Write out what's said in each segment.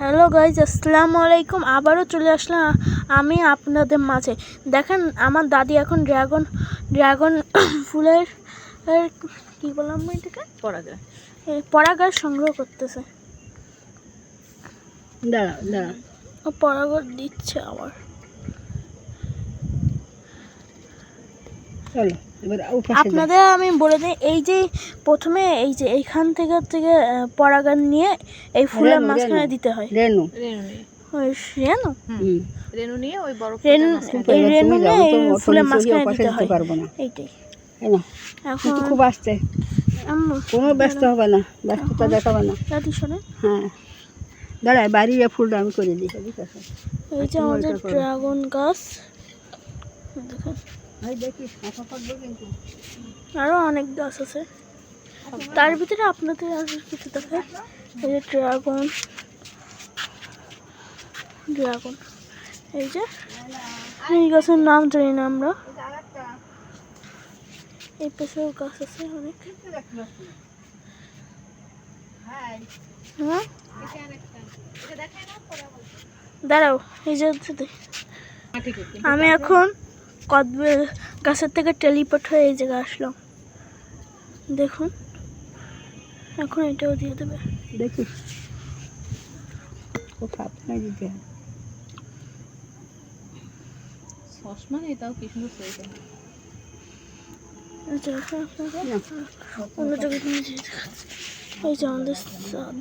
Hello guys, আসসালামু আলাইকুম। আবারও চলে আসলাম আমি আপনাদের মাঝে। দেখেন আমার দাদি এখন ড্রাগন ফুলের কি বললাম এটাকে পরাগার সংগ্রহ করতেছে। পরাগর দিচ্ছে আবার। আপনাদের আমি বলে দিই, এই যে প্রথমে এই যে এইখান থেকে পরাগান নিয়ে এই ফুলের মাঝখানে দিতে হয়। রেনু নিয়ে ওই বড় রেনু নিয়ে এই ফুলের মাঝখানে দিতে হয়। এইটাই এখন খুব আসছে, কোনো ব্যস্ত হবে না, ব্যস্ততা দেখাবে না দাদি। শোনে, হ্যাঁ দাঁড়ায় বাড়ির ফুলটা আমি করে দিই। এই যে আমাদের ড্রাগন গাছ, দেখেন আরো অনেক গাছ আছে, তার ভিতরে আপনাদের আর কিছু দেখায়। এই যে ড্রাগন এই যে এই গাছের নাম জানি না আমরা। এই পাশেও গাছ আছে অনেক। হ্যাঁ দাঁড়াও, এই যে আমি এখন কদবেল গাছের থেকে টেলিপোর্ট হয়ে এই জায়গায় আসলাম। দেখুন এখন এটাও দিয়ে দেবে। দেখি এই যে আমাদের সাদ,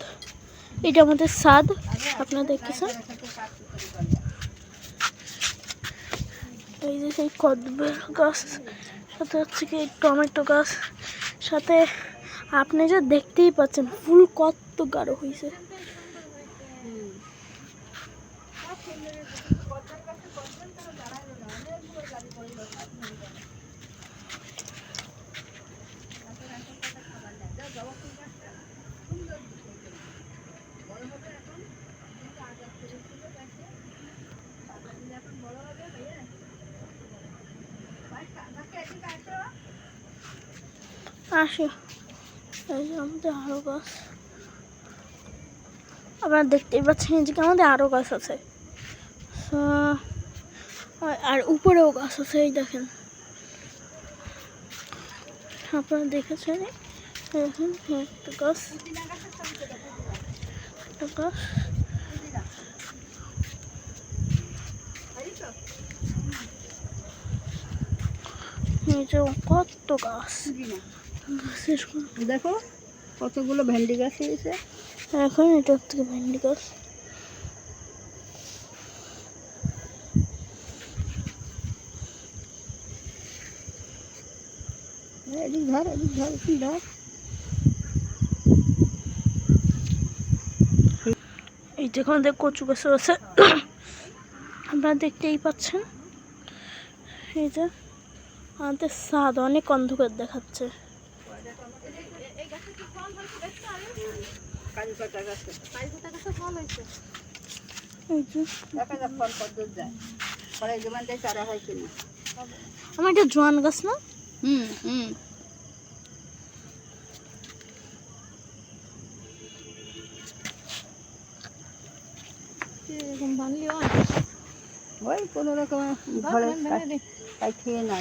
এটা আমাদের সাদ, আপনারা দেখতেছেন। এই যে সেই কদবেল গাছ, সাথে হচ্ছে কি টমেটো গাছ, সাথে আপনি যে দেখতেই পাচ্ছেন ফুল কত গাঢ় হয়েছে। আসো, এই যে আমাদের আরো গাছ, আপনারা দেখতেই পাচ্ছেন যে আমাদের আরো গাছ আছে, আর উপরেও গাছ আছে। এই দেখেন, আপনারা দেখেছেন এখন একটা গাছ, কত গাছ, দেখো কতগুলো ভেন্ডি গাছ হয়েছে। এখন এটা থেকে ভেন্ডি গাছ। এই যে আমাদের কচু গাছ আছে, আপনারা দেখতেই পাচ্ছেন। এই যে আমাদের ছাদ অনেক অন্ধকার দেখাচ্ছে। আমার এটা জোয়ান গাছ না? ওই কোনো রকম ঘরে খেয়ে না।